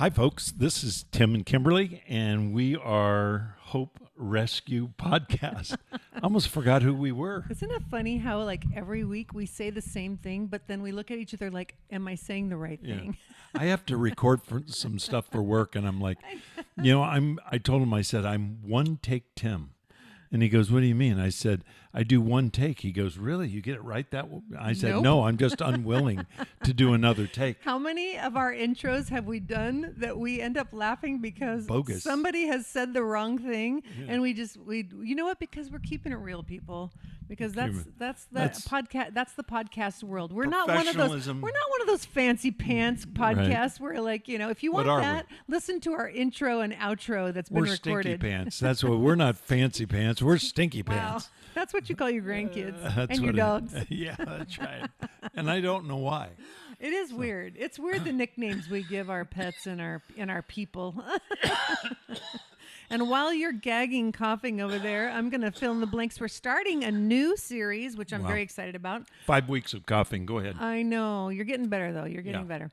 Hi, folks. This is Tim and Kimberly, and we are Hope Rescue Podcast. I almost forgot who we were. Isn't it funny how like every week we say the same thing, but then we look at each other like, am I saying the right thing? I have to record for some stuff for work, and I'm like, I told him, I said, I'm one take Tim. And he goes, what do you mean? I said, I do one take. He goes, really? You get it right I said, Nope. no, I'm just unwilling to do another take. How many of our intros have we done that we end up laughing because Bogus. somebody has said the wrong thing, and we you know what? Because we're keeping it real, people. Because that's the podcast world. We're not one of those fancy pants podcasts where like, if you want that, listen to our intro and outro that's been recorded. We're stinky pants. That's what we're not fancy pants. We're stinky Wow. pants. That's what you call your grandkids and your what dogs. Yeah, that's right. And I don't know why. It is weird. It's weird the nicknames we give our pets and our people. And while you're gagging, coughing over there, I'm going to fill in the blanks. We're starting a new series, which I'm very excited about. 5 weeks of coughing. Go ahead. I know. You're getting better, though. You're getting better.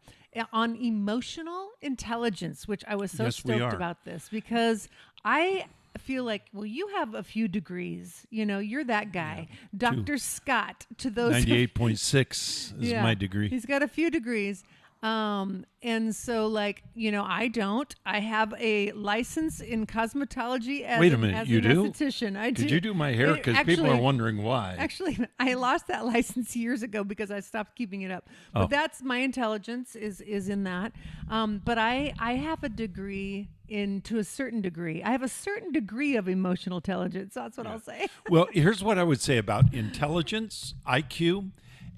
On emotional intelligence, which I was so stoked about this because I feel like, well, you have a few degrees. You're that guy. Yeah, Dr. Scott, to those 98.6 is my degree. He's got a few degrees. And so I don't. I have a license in cosmetology as Wait a minute, you do? esthetician. I do. Did you do my hair? Because people are wondering why. Actually, I lost that license years ago because I stopped keeping it up. But that's my intelligence is in that. But I have a degree to a certain degree. I have a certain degree of emotional intelligence. That's what I'll say. Well, here's what I would say about intelligence, IQ,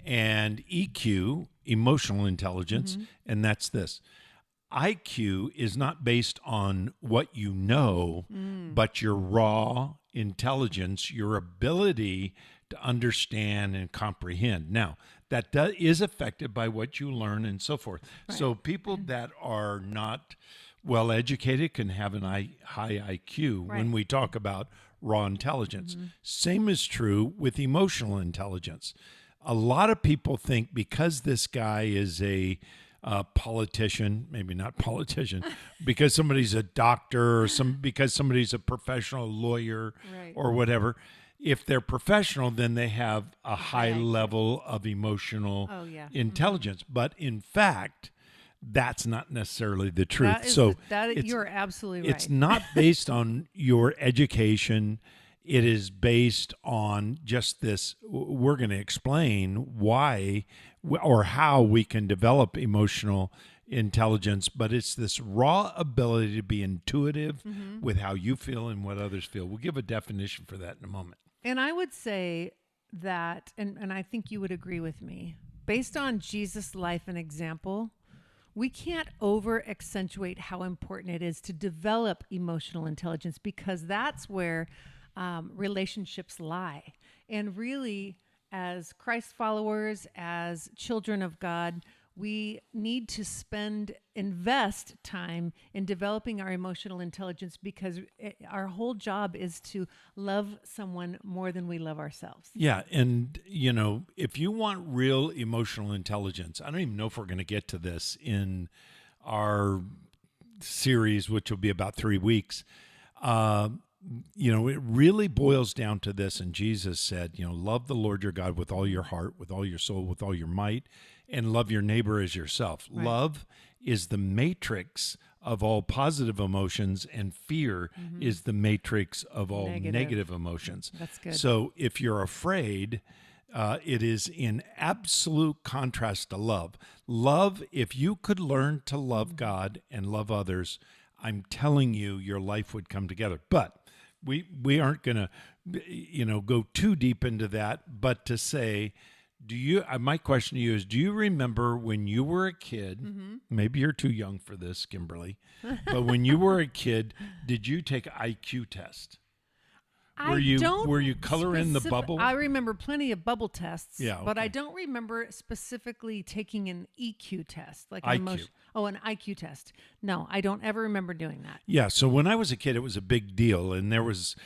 and EQ, emotional intelligence, and that's this. IQ is not based on what you know, but your raw intelligence, your ability to understand and comprehend. Now, that is affected by what you learn and so forth. Right. So people that are not well educated can have an high IQ when we talk about raw intelligence. Same is true with emotional intelligence. A lot of people think because this guy is a politician, maybe not politician, because somebody's a doctor or because somebody's a professional lawyer or whatever, if they're professional, then they have a high level of emotional intelligence. But in fact, that's not necessarily the truth. You're absolutely right. It's not based on your education. It is based on just this. We're going to explain why or how we can develop emotional intelligence, but it's this raw ability to be intuitive with how you feel and what others feel. We'll give a definition for that in a moment. And I would say that, and I think you would agree with me, based on Jesus' life and example, we can't over accentuate how important it is to develop emotional intelligence because that's where relationships lie. And really, as Christ followers, as children of God, we need to invest time in developing our emotional intelligence because our whole job is to love someone more than we love ourselves. Yeah. And, if you want real emotional intelligence, I don't even know if we're going to get to this in our series, which will be about 3 weeks. It really boils down to this. And Jesus said, love the Lord your God with all your heart, with all your soul, with all your might, and love your neighbor as yourself. Right. Love is the matrix of all positive emotions, and fear is the matrix of all negative emotions. That's good. So if you're afraid, it is in absolute contrast to love. Love, if you could learn to love God and love others, I'm telling you, your life would come together. But we aren't going to, go too deep into that. But to say, my question to you is, do you remember when you were a kid, maybe you're too young for this, Kimberly, but when you were a kid, did you take an IQ test? Were you color in the bubble? I remember plenty of bubble tests, but okay. I don't remember specifically taking an EQ test, like IQ. An IQ test. No, I don't ever remember doing that. Yeah, so when I was a kid, it was a big deal, and there was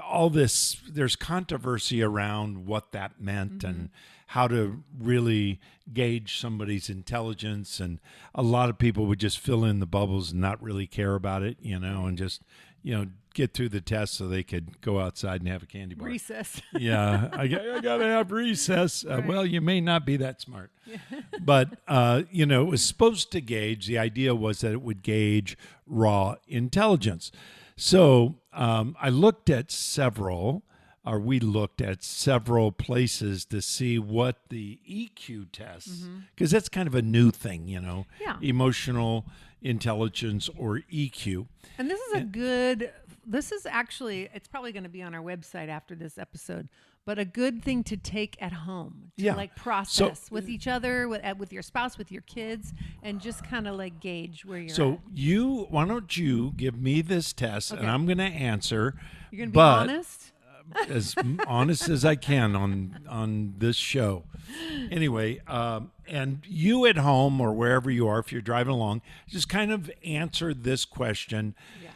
all this, there's controversy around what that meant and how to really gauge somebody's intelligence. And a lot of people would just fill in the bubbles and not really care about it, and just, get through the test so they could go outside and have a candy bar. Recess. Yeah, I got to have recess. Well, you may not be that smart. But, it was supposed to gauge, the idea was that it would gauge raw intelligence. So we looked at several places to see what the EQ tests, because that's kind of a new thing, Yeah. emotional intelligence or EQ. And this is actually, it's probably going to be on our website after this episode, but a good thing to take at home to process with each other, with your spouse, with your kids, and just kind of gauge where you're at. So why don't you give me this test and I'm going to answer. You're going to be honest? As honest as I can on this show. Anyway, and you at home or wherever you are, if you're driving along, just kind of answer this question. Yeah.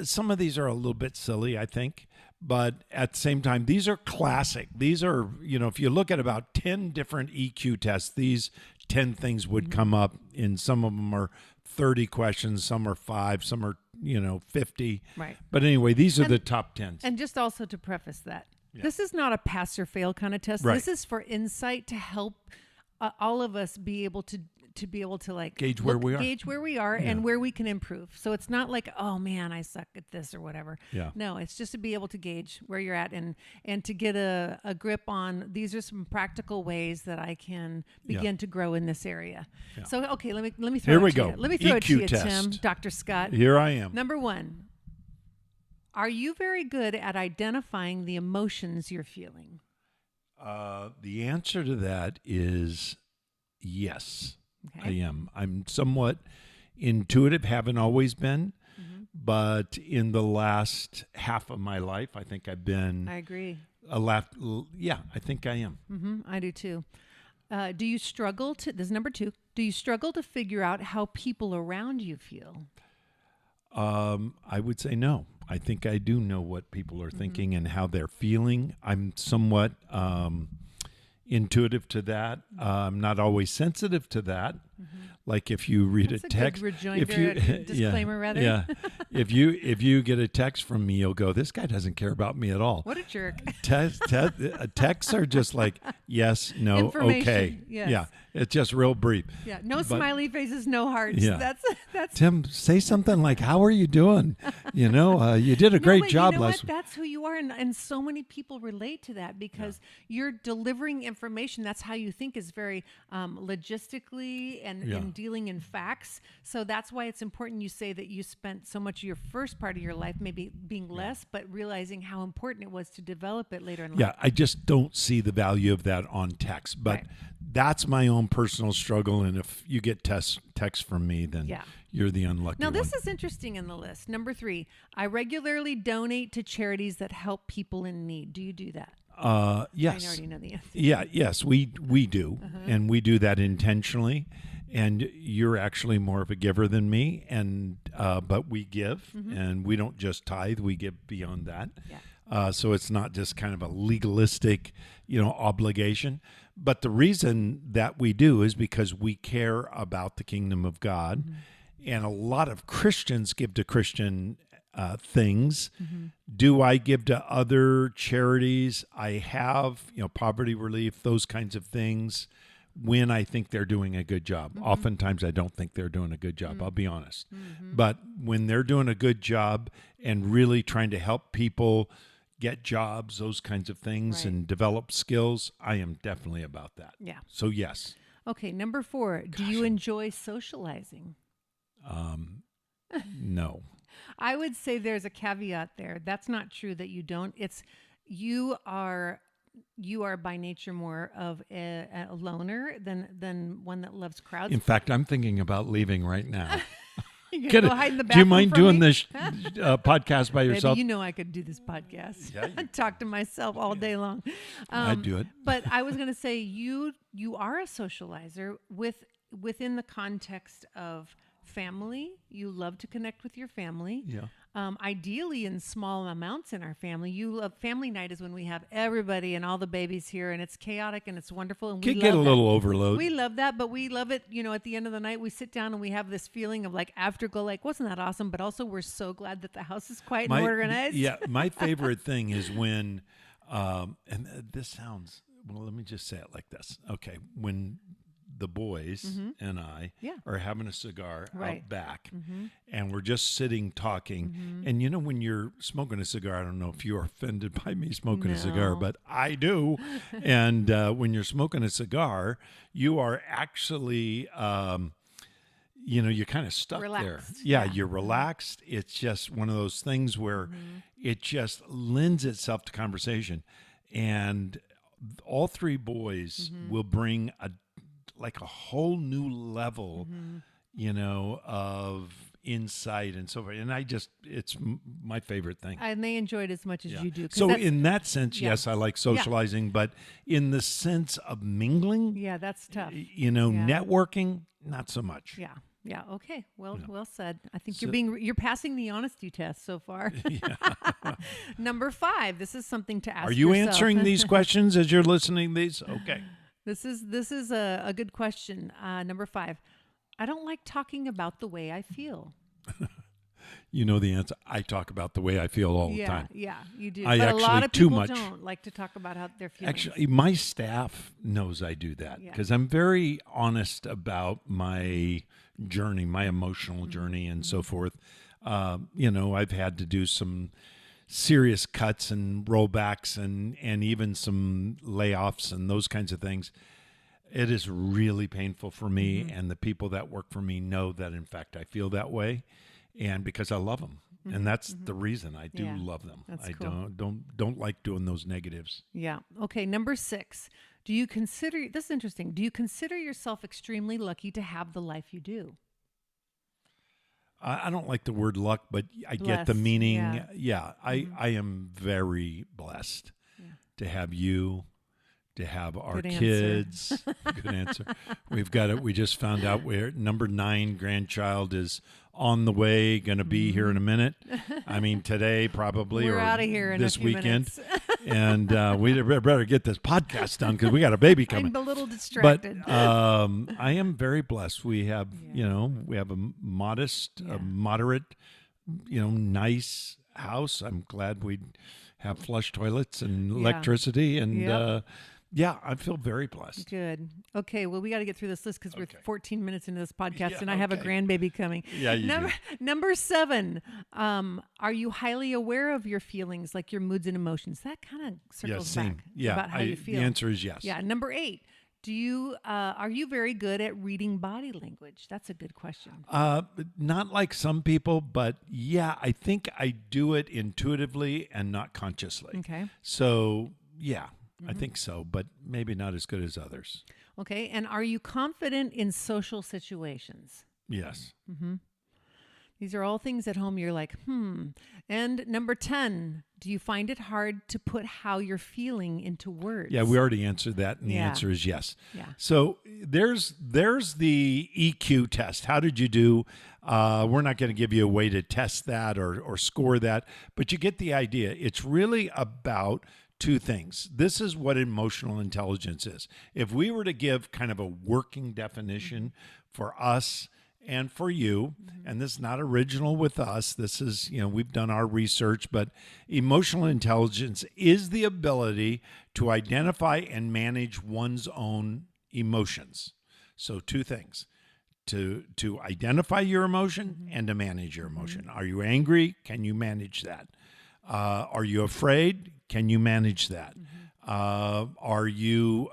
Some of these are a little bit silly, I think, but at the same time, these are classic. These are, if you look at about 10 different EQ tests, these 10 things would come up, and some of them are 30 questions, some are 5, some are 50. Right. But anyway, these are the top 10. And just also to preface that, this is not a pass or fail kind of test. Right. This is for insight to help all of us be able to gauge where we are, and where we can improve. So it's not like, oh man, I suck at this or whatever. Yeah. No, it's just to be able to gauge where you're at and to get a grip on, these are some practical ways that I can begin to grow in this area. Yeah. So, okay, let me throw Here it we to go. you. Let me throw it to EQ you, test. Tim, Dr. Scott. Here I am. Number 1, are you very good at identifying the emotions you're feeling? The answer to that is yes. Okay. I am. I'm somewhat intuitive, haven't always been, but in the last half of my life, I think I've been. I agree. Yeah, I think I am. I do too. Do you struggle to, this is number 2, do you struggle to figure out how people around you feel? I would say no. I think I do know what people are thinking and how they're feeling. I'm somewhat intuitive to that. I'm not always sensitive to that. Like if you read That's a text, good rejoinder, a disclaimer rather. Yeah. if you get a text from me, you'll go, this guy doesn't care about me at all. What a jerk. Texts are just like yes, no, Information, okay. yes. Yeah. It's just real brief. Yeah. No smiley faces, no hearts. Yeah. That's Tim, say something like, how are you doing? You did a great job last week. That's who you are. And so many people relate to that because you're delivering information. That's how you think, is very logistically and dealing in facts. So that's why it's important you say that you spent so much of your first part of your life maybe being less, but realizing how important it was to develop it later in life. Yeah, I just don't see the value of that on text. But that's my own personal struggle. And if you get text from me, then you're the unlucky one. Now, this is interesting in the list. Number 3, I regularly donate to charities that help people in need. Do you do that? Yes. I already know the answer. Yes, we do. And we do that intentionally. And you're actually more of a giver than me. And but we give, and we don't just tithe, we give beyond that. Yeah. So it's not just kind of a legalistic, obligation. But the reason that we do is because we care about the kingdom of God. And a lot of Christians give to Christian things. Do I give to other charities? I have, poverty relief, those kinds of things, when I think they're doing a good job. Oftentimes I don't think they're doing a good job, I'll be honest. But when they're doing a good job and really trying to help people get jobs, those kinds of things, and develop skills, I am definitely about that. Yeah. So yes. Okay, number 4, do you enjoy socializing? No. I would say there's a caveat there. That's not true that you don't. It's you are by nature more of a loner than one that loves crowds. In fact, I'm thinking about leaving right now. You're gonna go hide in the Do you bathroom mind from doing me? this podcast by yourself? Baby, I could do this podcast. Yeah, Talk to myself all day long. I'd do it. But I was going to say you are a socializer within the context of family. You love to connect with your family. Yeah. Ideally in small amounts in our family. You love family night is when we have everybody and all the babies here, and it's chaotic and it's wonderful. And we Could get a love that. little overload. We love that, but we love it. At the end of the night, we sit down and we have this feeling of like afterglow, like, wasn't that awesome? But also we're so glad that the house is quiet and organized. Yeah, my favorite thing is when, and this sounds, well, let me just say it like this. Okay, when the boys and I are having a cigar out back, and we're just sitting talking. And when you're smoking a cigar, I don't know if you're offended by me smoking a cigar, but I do. And when you're smoking a cigar, you are actually, you're kind of stuck Relaxed. there. Yeah, you're relaxed. It's just one of those things where it just lends itself to conversation. And all three boys will bring a whole new level, of insight and so forth. And it's my favorite thing. And they enjoy it as much as you do. So in that sense, yes, I like socializing, but in the sense of mingling, that's tough. Networking, not so much. Yeah. Yeah. Okay. Well said. I think you're passing the honesty test so far. Number 5. This is something to ask. Are you yourself. answering these questions as you're listening to these? Okay. This is a good question. Number 5. I don't like talking about the way I feel. You know the answer. I talk about the way I feel all the time. Yeah, you do. I but actually a lot of too people much. don't like to talk about how they're feeling. Actually, my staff knows I do that because I'm very honest about my journey, my emotional journey, and so forth. I've had to do some serious cuts and rollbacks and even some layoffs and those kinds of things. It is really painful for me, and the people that work for me know that, in fact, I feel that way, and because I love them. And that's the reason I do love them. That's I cool. don't like doing those negatives. Yeah. Okay. Number 6. Do you consider, this is interesting, do you consider yourself extremely lucky to have the life you do? I don't like the word luck, but I get the meaning. Yeah, I am very blessed to have you, to have our kids. Good answer. We've got it. We just found out where number 9 grandchild is on the way, going to be here in a minute. I mean, today probably. We're or out of here in this a few weekend. minutes. And we better get this podcast done because we got a baby coming. I'm a little distracted. But I am very blessed. We have, we have a modest, a moderate, nice house. I'm glad we have flush toilets and electricity and. I feel very blessed. Good. Okay, well, we got to get through this list because we're 14 minutes into this podcast, Yeah, and I have a grandbaby coming. Yeah, you do. Number 7, are you highly aware of your feelings, like your moods and emotions? That kind of circles back about how you feel. The answer is yes. Yeah. Number 8, are you very good at reading body language? That's a good question. Not like some people, but I think I do it intuitively and not consciously. Okay. So, I think so, but maybe not as good as others. Okay. And are you confident in social situations? Yes. These are all things at home you're like, And number 10, do you find it hard to put how you're feeling into words? Yeah, we already answered that, and the answer is yes. Yeah. So there's the EQ test. How did you do? We're not going to give you a way to test that or score that, but you get the idea. It's really about 2 things. This is what emotional intelligence is. If we were to give kind of a working definition for us and for you, and this is not original with us, this is, we've done our research, but emotional intelligence is the ability to identify and manage one's own emotions. So 2 things. To identify your emotion and to manage your emotion. Are you angry? Can you manage that? Are you afraid? Can you manage that? Are you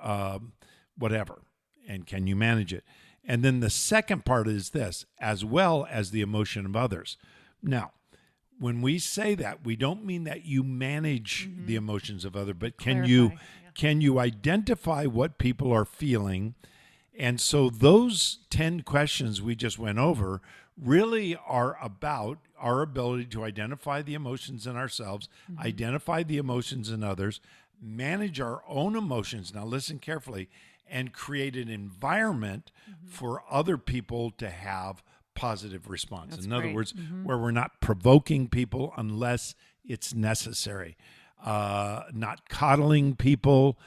whatever? And can you manage it? And then the second part is this, as well as the emotion of others. Now, when we say that, we don't mean that you manage the emotions of others, but can you identify what people are feeling? And so those 10 questions we just went over really are about our ability to identify the emotions in ourselves, identify the emotions in others, manage our own emotions. Now listen carefully, and create an environment for other people to have positive response. That's In other great. words, where we're not provoking people unless it's necessary, not coddling people,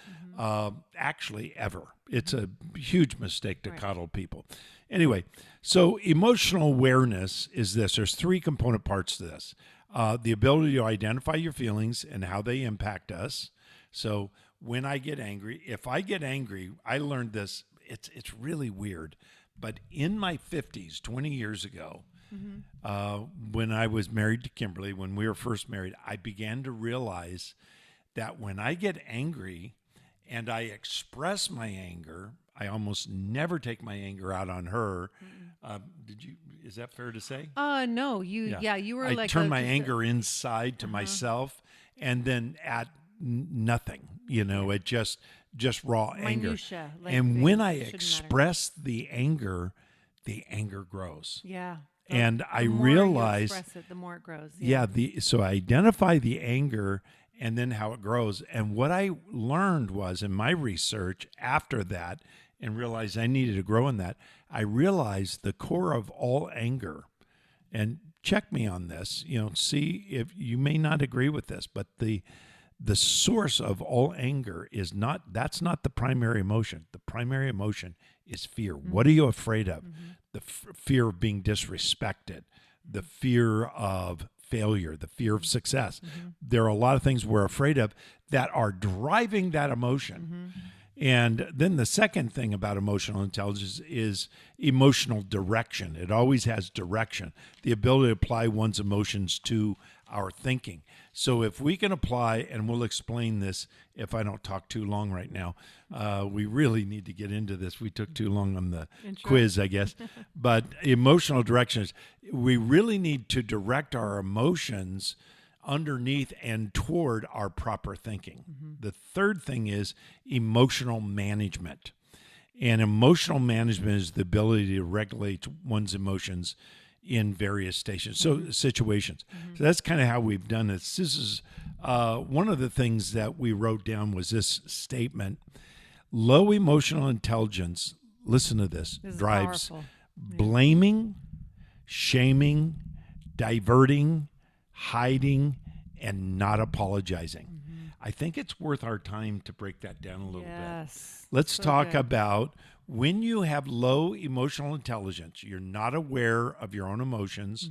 actually ever. It's a huge mistake to Right. coddle people. Anyway, so emotional awareness is this. There's three component parts to this. The ability to identify your feelings and how they impact us. So when I get angry, if I get angry, I learned this. It's really weird, but in my 50s, 20 years ago, when I was married to Kimberly, when we were first married, I began to realize that when I get angry and I express my anger, I almost never take my anger out on her. Is that fair to say? No, you were I like turn my just anger inside to myself and then at nothing, it just raw anger. minutia, like And when things I that shouldn't matter. express the anger grows. Yeah. And I the more realize, you express it, the more it grows. so I identify the anger and then how it grows. And what I learned was in my research after that, and realized I needed to grow in that, I realized the core of all anger, and check me on this, see if you may not agree with this, but the source of all anger that's not the primary emotion. The primary emotion is fear. What are you afraid of? The fear of being disrespected, the fear of failure, the fear of success. There are a lot of things we're afraid of that are driving that emotion. And then the second thing about emotional intelligence is emotional direction. It always has direction, the ability to apply one's emotions to our thinking. So if we can apply, and we'll explain this if I don't talk too long right now, we really need to get into this. We took too long on the quiz, I guess. But emotional direction is we really need to direct our emotions underneath and toward our proper thinking. The third thing is emotional management. And emotional management is the ability to regulate one's emotions in various situations. So that's kind of how we've done this. This is one of the things that we wrote down was this statement: low emotional intelligence, listen to this drives powerful. blaming, shaming, diverting, hiding, and not apologizing. I think it's worth our time to break that down a little bit. Let's talk about when you have low emotional intelligence, you're not aware of your own emotions.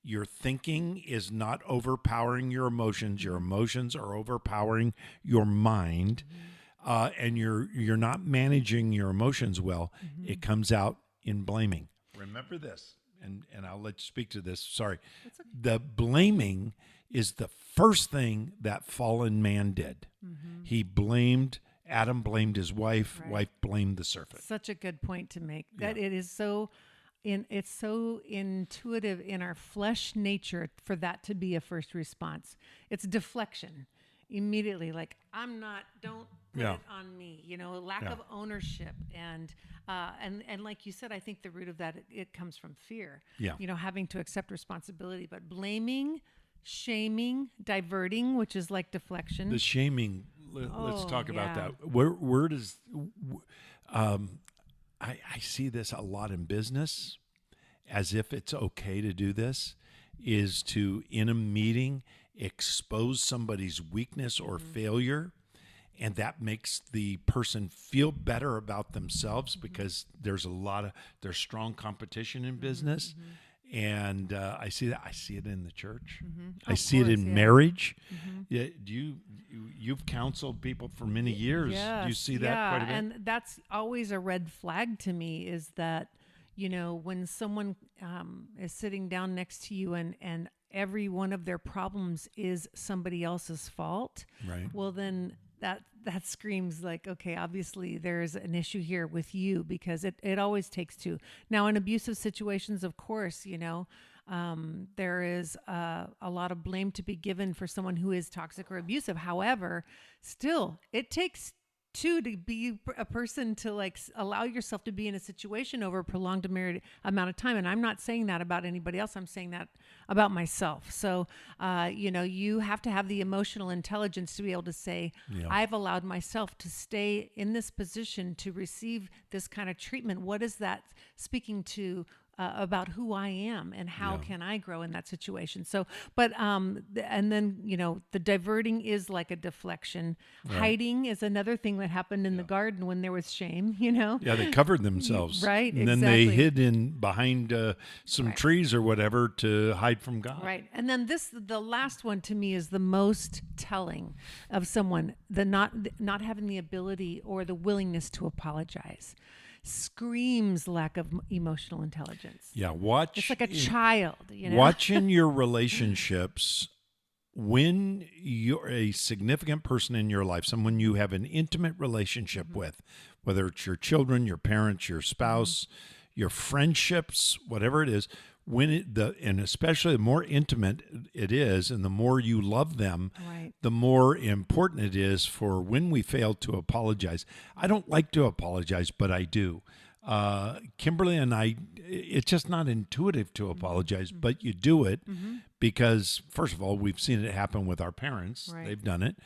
Your thinking is not overpowering your emotions. Your emotions are overpowering your mind, and you're not managing your emotions well. It comes out in blaming. Remember this, and I'll let you speak to this. Sorry. The blaming is the first thing that fallen man did. Adam blamed his wife, wife blamed the serpent. Such a good point to make. That it is it's so intuitive in our flesh nature for that to be a first response. It's deflection. Immediately, like, don't put it on me, lack of ownership. And like you said, I think the root of that, it comes from fear, having to accept responsibility, but blaming, shaming, diverting, which is like deflection. The shaming, let's talk about that. Where does, I see this a lot in business, as if it's okay to do this, is to, in a meeting, expose somebody's weakness or failure, and that makes the person feel better about themselves because there's strong competition in business. And I see that. I see it in the church. I see it in marriage. Yeah, you've counseled people for many years. Do you see that quite a bit? And that's always a red flag to me, is that, when someone is sitting down next to you and every one of their problems is somebody else's fault. Right. Well, then that screams like, okay, obviously there's an issue here with you, because it always takes two. Now, in abusive situations, of course, there is a lot of blame to be given for someone who is toxic or abusive. However, still, it takes two to be a person to allow yourself to be in a situation over a prolonged amount of time. And I'm not saying that about anybody else. I'm saying that about myself. So, you have to have the emotional intelligence to be able to say, I've allowed myself to stay in this position to receive this kind of treatment. What is that speaking to about who I am and how Yeah. can I grow in that situation. So, but and then the diverting is like a deflection. Right. Hiding is another thing that happened in the garden when there was shame. You know, Yeah, they covered themselves. Right, And then they exactly. hid in behind some Right. trees or whatever to hide from God. Right. And then the last one to me is the most telling of someone, the not having the ability or the willingness to apologize. Screams lack of emotional intelligence. Yeah, watch. It's like a child, Watch in your relationships when you're a significant person in your life, someone you have an intimate relationship with, whether it's your children, your parents, your spouse, your friendships, whatever it is, and especially the more intimate it is and the more you love them, Right. the more important it is for when we fail to apologize. I don't like to apologize, but I do. Kimberly and I, it's just not intuitive to apologize, but you do it because, first of all, we've seen it happen with our parents. Right. They've done it.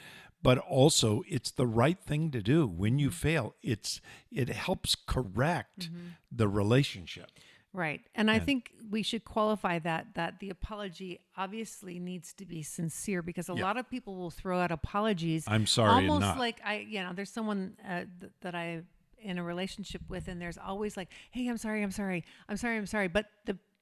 But also, it's the right thing to do. When you fail, it helps correct the relationship. Right. And I think we should qualify that the apology obviously needs to be sincere, because a lot of people will throw out apologies. I'm sorry and almost not. like there's someone that I in a relationship with, and there's always like, hey, I'm sorry. But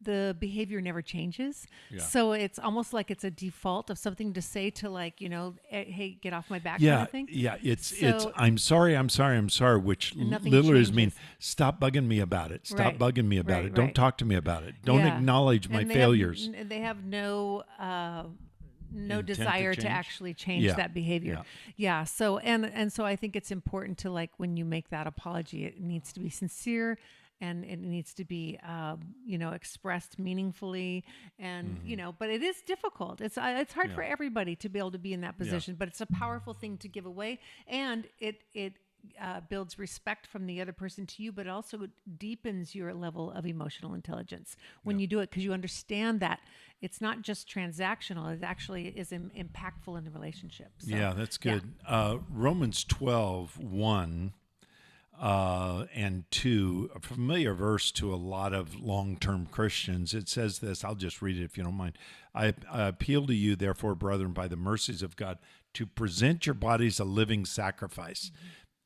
the behavior never changes. Yeah. So it's almost like it's a default of something to say to, like, hey, get off my back kind Yeah, of thing. yeah. It's So- I'm sorry, which And nothing literally means changes. stop bugging me about it. Stop Right, bugging me about right, it. Don't right. talk to me about it. Don't Yeah. acknowledge my And failures. they have no Intent to desire to change? actually change Yeah, that behavior. Yeah. So and so I think it's important to, like, when you make that apology, it needs to be sincere, and it needs to be expressed meaningfully, and but it is difficult. It's hard for everybody to be able to be in that position, but it's a powerful thing to give away, and it builds respect from the other person to you, but also deepens your level of emotional intelligence when you do it, because you understand that it's not just transactional; it actually is impactful in the relationship. So, Yeah, that's good. Romans 12:1 and 2, a familiar verse to a lot of long-term Christians. It says this. I'll just read it if you don't mind. I appeal to you, therefore, brethren, by the mercies of God, to present your bodies a living sacrifice.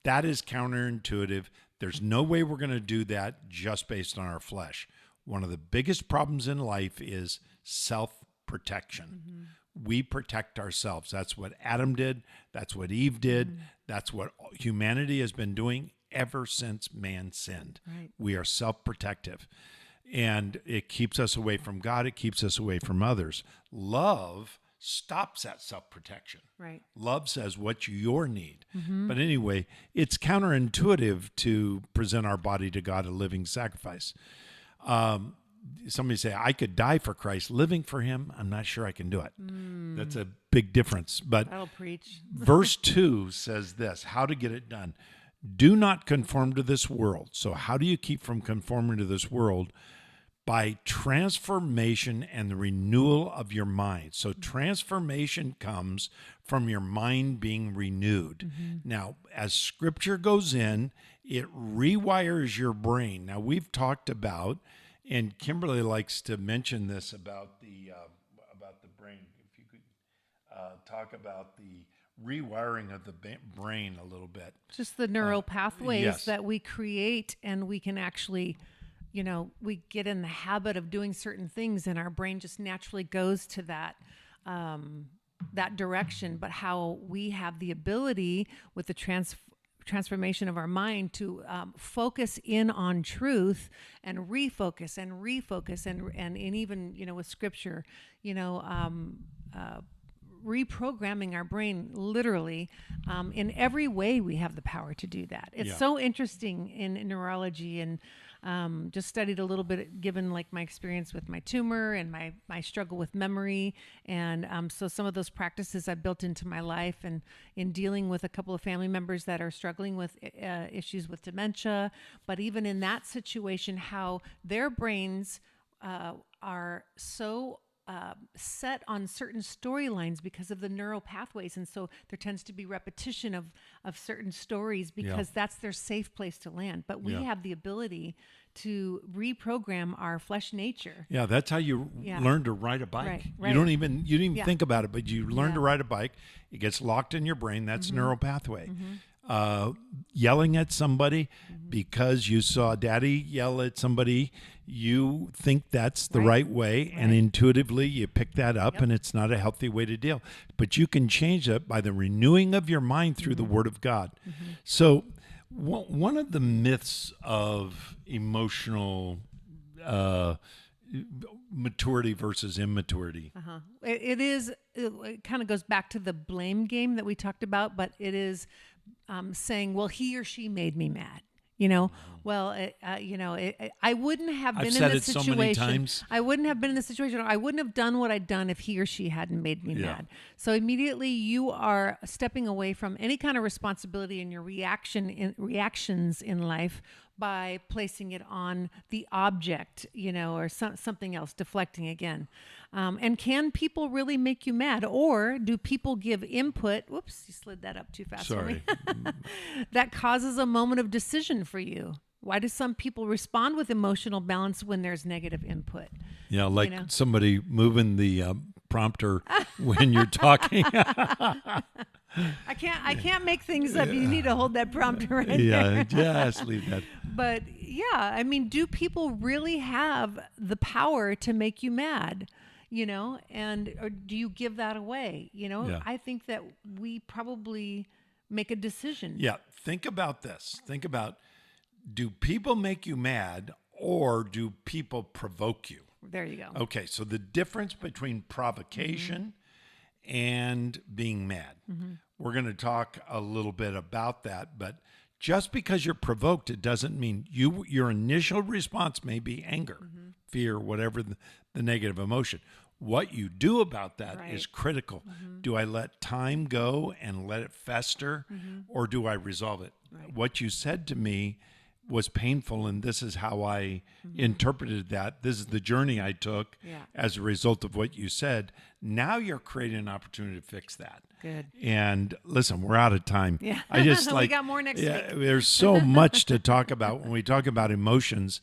That is counterintuitive. There's no way we're going to do that just based on our flesh. One of the biggest problems in life is self-protection. We protect ourselves. That's what Adam did. That's what Eve did. That's what humanity has been doing ever since man sinned. Right. We are self-protective. And it keeps us away from God. It keeps us away from others. Love stops that self-protection. Right. Love says, what's your need? But anyway, it's counterintuitive to present our body to God a living sacrifice. Somebody say, I could die for Christ. Living for him, I'm not sure I can do it. That's a big difference. But That'll preach. verse 2 says this, how to get it done. Do not conform to this world. So how do you keep from conforming to this world? By transformation and the renewal of your mind. So transformation comes from your mind being renewed. Now, as scripture goes in, it rewires your brain. Now, we've talked about, and Kimberly likes to mention this about the brain. If you could talk about the rewiring of the brain a little bit. Just the neural pathways yes. that we create, and we can actually, we get in the habit of doing certain things, and our brain just naturally goes to that direction. But how we have the ability with the transformation of our mind to focus in on truth and refocus and even with scripture, reprogramming our brain literally in every way. We have the power to do that. It's so interesting in neurology, and just studied a little bit, given like my experience with my tumor and my struggle with memory, and so some of those practices I built into my life, and in dealing with a couple of family members that are struggling with issues with dementia. But even in that situation, how their brains are so set on certain storylines because of the neural pathways. And so there tends to be repetition of certain stories because that's their safe place to land. But we have the ability to reprogram our flesh nature. Yeah, that's how you learn to ride a bike. Right. You don't even think about it, but you learn to ride a bike. It gets locked in your brain. That's neural pathway. Yelling at somebody because you saw daddy yell at somebody, you think that's the right way, and intuitively you pick that up, and it's not a healthy way to deal. But you can change that by the renewing of your mind through the Word of God. So one of the myths of emotional maturity versus immaturity. It kind of goes back to the blame game that we talked about, but it is saying, well, he or she made me mad. Well, I wouldn't have been in this situation. So many times. I wouldn't have been in this situation. I wouldn't have done what I'd done if he or she hadn't made me mad. So immediately you are stepping away from any kind of responsibility in your reactions in life by placing it on the object, or something else, deflecting again. And can people really make you mad? Or do people give input? Whoops, you slid that up too fast for me. That causes a moment of decision for you. Why do some people respond with emotional balance when there's negative input? Yeah, like somebody moving the prompter when you're talking. I can't make things up. You need to hold that prompter right there. Just leave that. But do people really have the power to make you mad? Or do you give that away? I think that we probably make a decision. Yeah. Think about this. Think about, do people make you mad or do people provoke you? There you go. Okay. So the difference between provocation and being mad. We're going to talk a little bit about that, but just because you're provoked, it doesn't mean your initial response may be anger, fear, whatever the negative emotion. What you do about that is critical. Do I let time go and let it fester, or do I resolve it? What you said to me was painful, and this is how I interpreted that. This is the journey I took as a result of what you said. Now you're creating an opportunity to fix that. Good. And listen, we're out of time. Yeah. I just we got more next week. There's so much to talk about when we talk about emotions.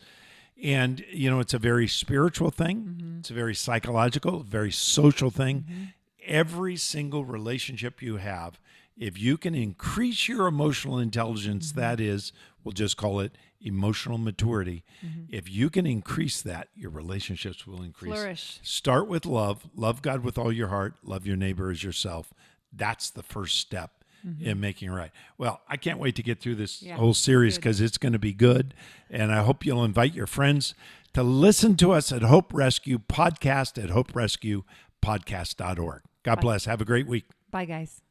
And, it's a very spiritual thing. It's a very psychological, very social thing. Every single relationship you have, if you can increase your emotional intelligence, that is, we'll just call it emotional maturity. If you can increase that, your relationships will increase. Flourish. Start with love. Love God with all your heart. Love your neighbor as yourself. That's the first step in making it right. Well, I can't wait to get through this whole series because it's going to be good. And I hope you'll invite your friends to listen to us at Hope Rescue Podcast at hoperescuepodcast.org. God bless. Have a great week. Bye, guys.